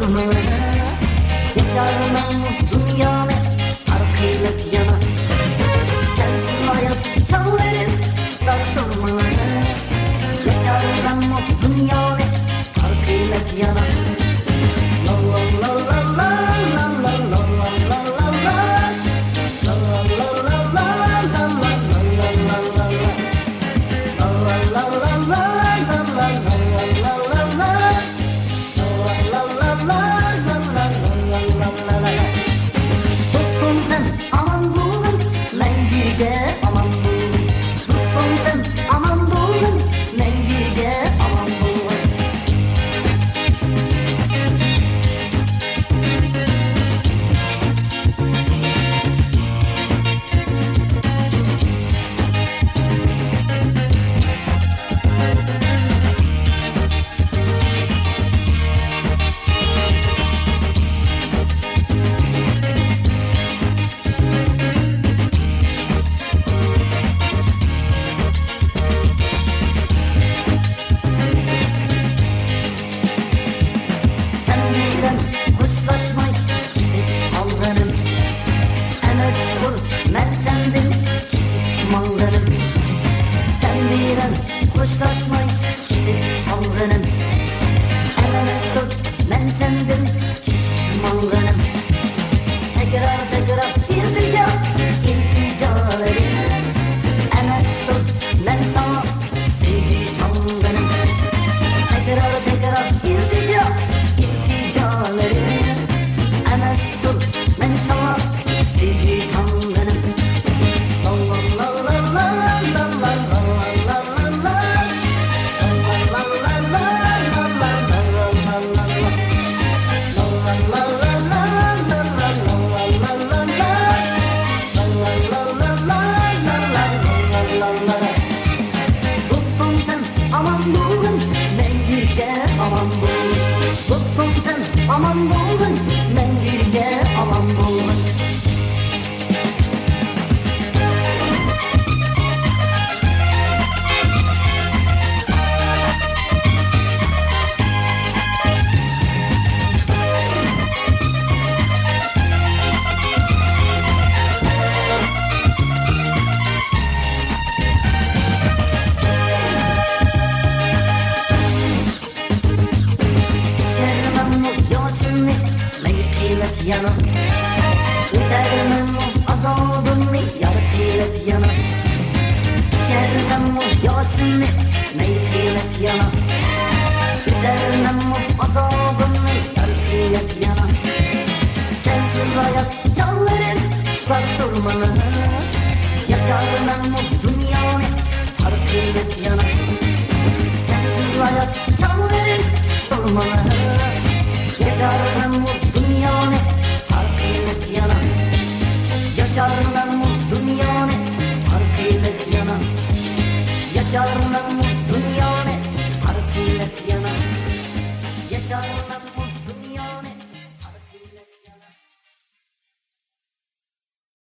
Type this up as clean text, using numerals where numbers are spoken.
durmamalı. Yaşarım ben bu dünyanı farkıyla bir yana. Sensiz hayat çalarım uzak durmamalı. Yaşarım ben bu dünyanı farkıyla bir yana. La la la la la la la la la la la la. La la la la la la la la la la la. La la la la la. Dostum sen aman buldun, ben gülge aman buldum. Dostum sen aman buldun, ben gülge aman buldum. Hoşlaşmayı gidip alganım. Emes vur ben sendin küçük malganım. Sen bilen hoşlaşmayı gidip alganım. Emes vur ben sendin küçük malganım. Tekrar ilticaları. Emes vur ben sana sevgi tanganım. Tekrar ilticaları. Emes dur ben sana sevgi tanganım. La la la la la la la la la la. La la la la la la la la la. La la la la la la la la la la. La la la la la la la la. Dostum sen aman buldun, ben gülge aman buldum. Dostum sen aman buldun, ben gülge aman buldum. Yana Ütermem o azabını yaratılıp yana. İçermem o yaşını meytilip yana. Ütermem o azabını yaratılıp yana. Sensiz hayat çalarım uzak durmalı. Yaşarım o dünyanı farkıyla yana. Sensiz hayat çalarım durmalı.